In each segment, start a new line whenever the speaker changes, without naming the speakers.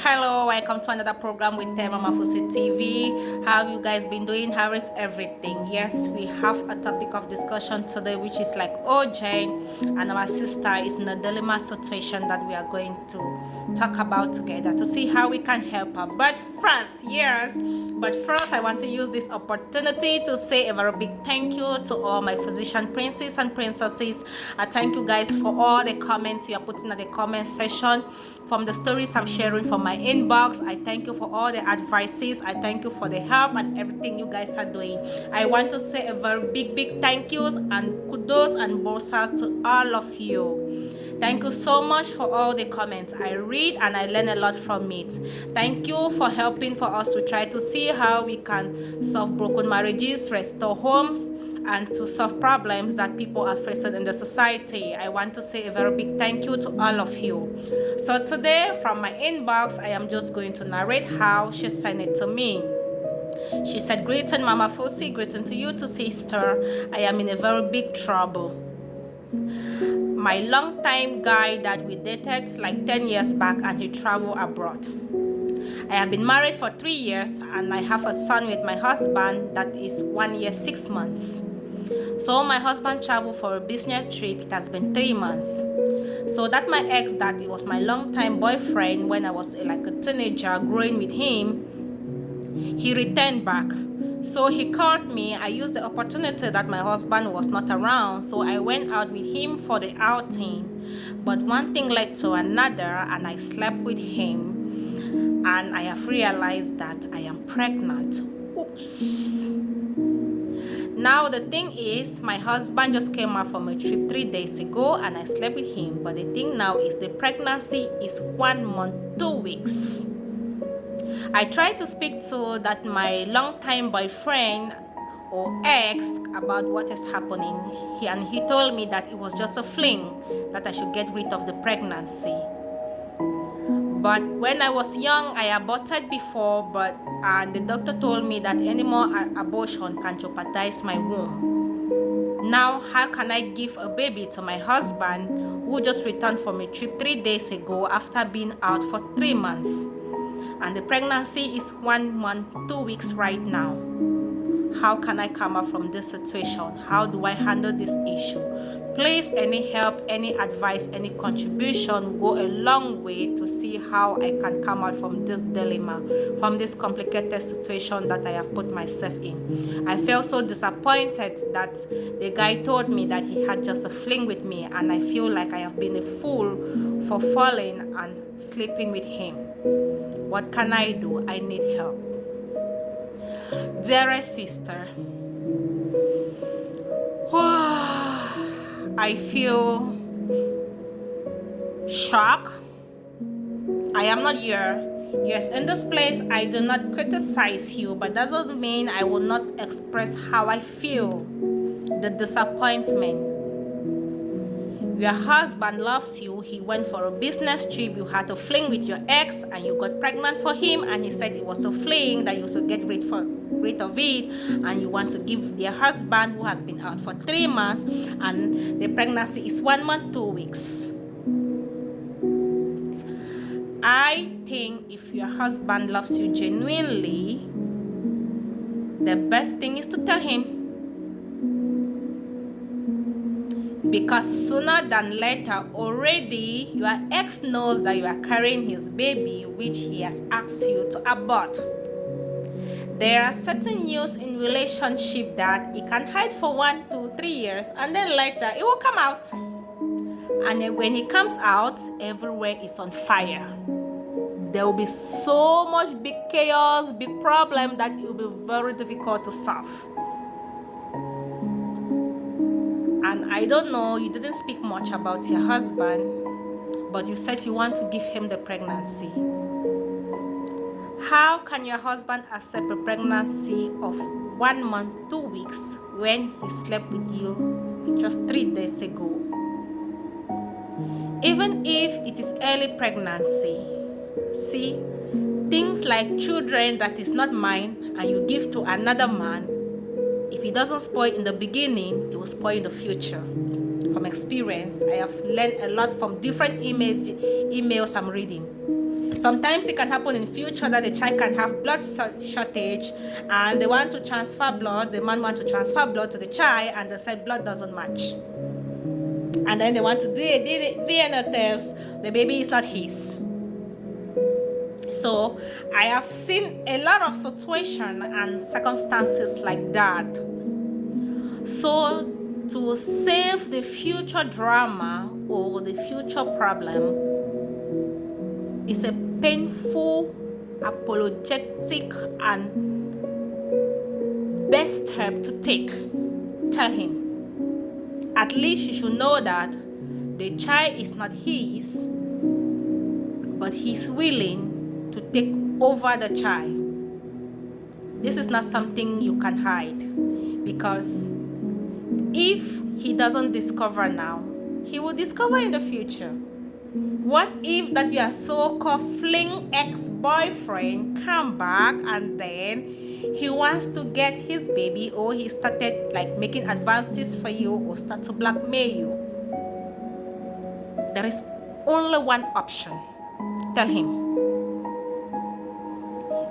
Hello, welcome to another program with Mama Fusi TV. How have you guys been doing? How is everything? Yes, we have a topic of discussion today, which is like OJ and our sister is in a dilemma situation that we are going to talk about together to see how we can help her. But first, I want to use this opportunity to say a very big thank you to all my physician princes and princesses. I thank you guys for all the comments you are putting in the comment section, from the stories I'm sharing from my inbox. I thank you for all the advices. I thank you for the help and everything you guys are doing. I want to say a very big thank yous and kudos and bossa to all of you. Thank you so much for all the comments. I read and I learn a lot from it. Thank you for helping for us to try to see how we can solve broken marriages, restore homes, and to solve problems that people are facing in the society. I want to say a very big thank you to all of you. So today, from my inbox, I am just going to narrate how she sent it to me. She said, "Greeting Mama Fosi, greeting to you, to sister. I am in a very big trouble. My long-time guy that we dated like 10 years back, and he traveled abroad. I have been married for 3 years and I have a son with my husband that is 1 year 6 months. So my husband traveled for a business trip. It has been 3 months. So that my ex, that it was my long-time boyfriend when I was like a teenager growing with him, he returned back. So he called me. I used the opportunity that my husband was not around, so I went out with him for the outing. But one thing led to another, and I slept with him, and I have realized that I am pregnant. Oops. Now the thing is, my husband just came out from a trip 3 days ago and I slept with him. But the thing now is the pregnancy is 1 month, 2 weeks. I tried to speak to that my long-time boyfriend or ex about what is happening. He told me that it was just a fling, that I should get rid of the pregnancy. But when I was young, I aborted before, but the doctor told me that any more abortion can jeopardize my womb. Now, how can I give a baby to my husband who just returned from a trip 3 days ago after being out for 3 months? And the pregnancy is 1 month, 2 weeks right now. How can I come out from this situation? How do I handle this issue? Please, any help, any advice, any contribution will go a long way to see how I can come out from this dilemma, from this complicated situation that I have put myself in. I felt so disappointed that the guy told me that he had just a fling with me, and I feel like I have been a fool for falling and sleeping with him. What can I do? I need help. Dearest sister, I feel shocked. I am not here. Yes, in this place, I do not criticize you, but that doesn't mean I will not express how I feel. The disappointment. Your husband loves you. He went for a business trip. You had a fling with your ex and you got pregnant for him, and he said it was a fling, that you should get rid of it, and you want to give their husband who has been out for 3 months, and the pregnancy is 1 month, 2 weeks. I think if your husband loves you genuinely, the best thing is to tell him. Because sooner than later, already your ex knows that you are carrying his baby, which he has asked you to abort. There are certain news in relationship that it can hide for 1 to 3 years, and then later it will come out. And when it comes out, everywhere is on fire. There will be so much big chaos, big problem, that it will be very difficult to solve. And I don't know, you didn't speak much about your husband, but you said you want to give him the pregnancy. How can your husband accept a pregnancy of 1 month, 2 weeks when he slept with you just 3 days ago? Even if it is early pregnancy, see, things like children that is not mine and you give to another man, if it doesn't spoil in the beginning, it will spoil in the future. from experience. I have learned a lot from different emails I'm reading. Sometimes it can happen in future that the child can have blood shortage, and they want to transfer blood. The man wants to transfer blood to the child, and they said blood doesn't match. And then they want to do a DNA test. The baby is not his. So I have seen a lot of situations and circumstances like that. So to save the future drama or the future problem is a painful, apologetic, and best step to take. Tell him. At least you should know that the child is not his, but he's willing to take over the child. This is not something you can hide, because if he doesn't discover now, he will discover in the future. What if that your so-called fling ex-boyfriend come back and then he wants to get his baby, or he started like making advances for you, or start to blackmail you? There is only one option. Tell him.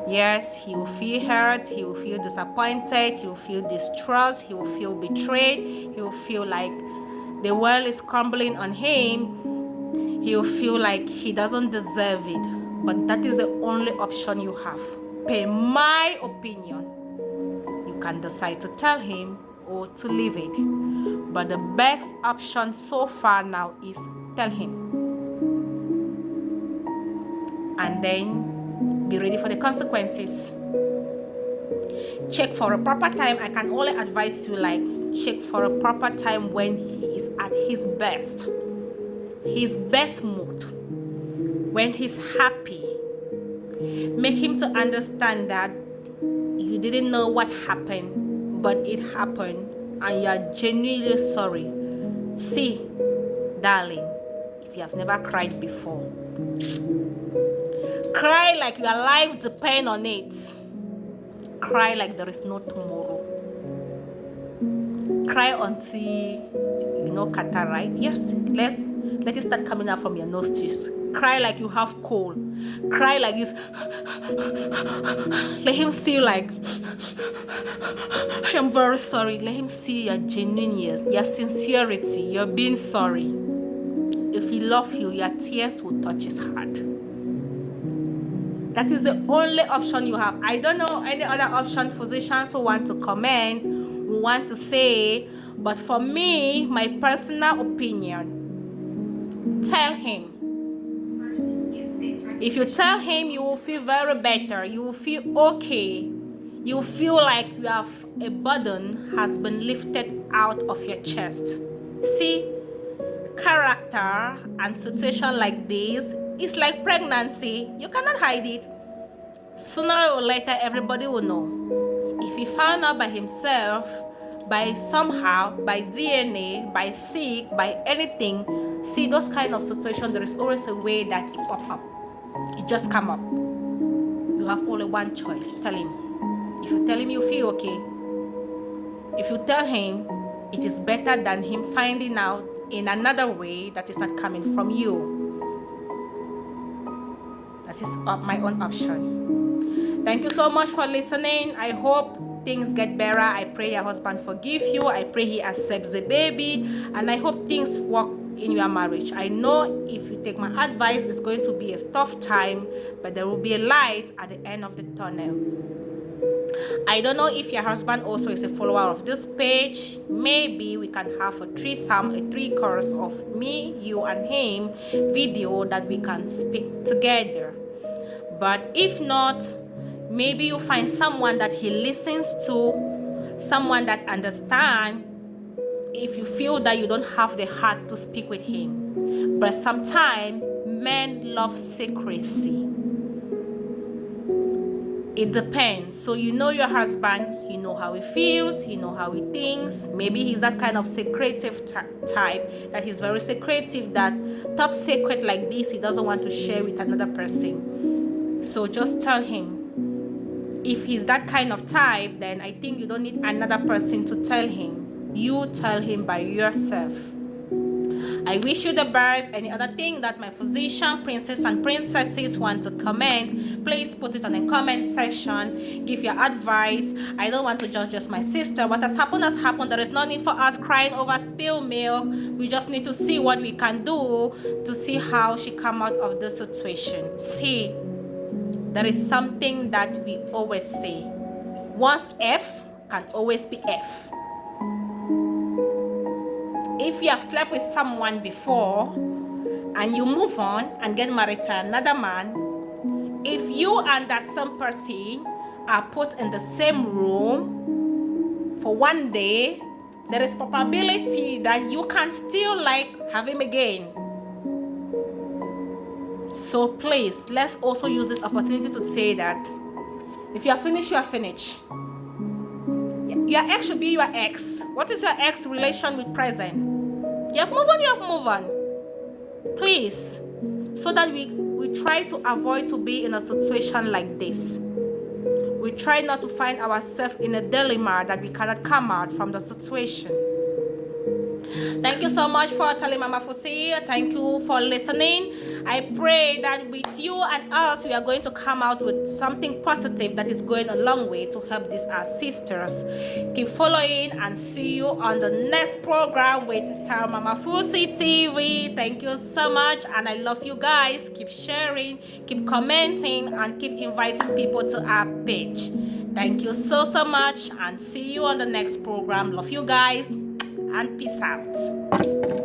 Yes, he will feel hurt, he will feel disappointed, he will feel distrust, he will feel betrayed, he will feel like the world is crumbling on him, he will feel like he doesn't deserve it. But that is the only option you have. Per my opinion, you can decide to tell him or to leave it. But the best option so far now is tell him. And then be ready for the consequences. Check for a proper time. I can only advise you, like, check for a proper time when he is at his best mood, when he's happy. Make him to understand that you didn't know what happened, but it happened, and you are genuinely sorry. See, darling, if you have never cried before, cry like your life depends on it. Cry like there is no tomorrow. Cry until you know catarrh, right? Yes, let it start coming out from your nostrils. Cry like you have cold. Cry like this. Let him see, like, I am very sorry. Let him see your genuineness, your sincerity, your being sorry. If he loves you, your tears will touch his heart. That is the only option you have. I don't know any other option physicians who want to comment, who want to say, but for me, my personal opinion, tell him. If you tell him, you will feel very better. You will feel okay. You will feel like you have a burden has been lifted out of your chest. See, character and situation like this is like pregnancy. You cannot hide it. Sooner or later, everybody will know. If he found out by himself, by somehow, by DNA, by sick, by anything, see, those kind of situations, there is always a way that it pop up. It just come up. You have only one choice. Tell him. If you tell him, you feel okay. If you tell him, it is better than him finding out in another way that is not coming from you. That is my own option. Thank you so much for listening. I hope things get better. I pray your husband forgive you. I pray he accepts the baby. And I hope things work in your marriage. I know if you take my advice, it's going to be a tough time, but there will be a light at the end of the tunnel. I don't know if your husband also is a follower of this page. Maybe we can have a threesome, a 3-course of me, you, and him video that we can speak together. But if not, maybe you find someone that he listens to, someone that understands. If you feel that you don't have the heart to speak with him. But sometimes men love secrecy. It depends. So you know your husband, you know how he feels, you know how he thinks. Maybe he's that kind of secretive type, that he's very secretive, that top secret like this he doesn't want to share with another person. So just tell him. If he's that kind of type, then I think you don't need another person to tell him. You tell him by yourself. I wish you the best. Any other thing that my physician, princess and princesses want to comment, please put it on the comment section. Give your advice. I don't want to judge just my sister. What has happened has happened. There is no need for us crying over spilled milk. We just need to see what we can do to see how she come out of the situation. See, there is something that we always say. Once F can always be F. If you have slept with someone before and you move on and get married to another man, if you and that same person are put in the same room for one day, there is probability that you can still have him again. So please, let's also use this opportunity to say that if you are finished, you are finished. Your ex should be your ex. What is your ex relation with present? You have moved on, you have moved on. Please, so that we try to avoid to be in a situation like this. We try not to find ourselves in a dilemma that we cannot come out from the situation. Thank you so much for telling Mama Fusi. Thank you for listening. I pray that with you and us, we are going to come out with something positive that is going a long way to help these our sisters. Keep following and see you on the next program with Tell Mama Fusi TV. Thank you so much, and I love you guys. Keep sharing, keep commenting, and keep inviting people to our page. Thank you so much, and see you on the next program. Love you guys, and peace out.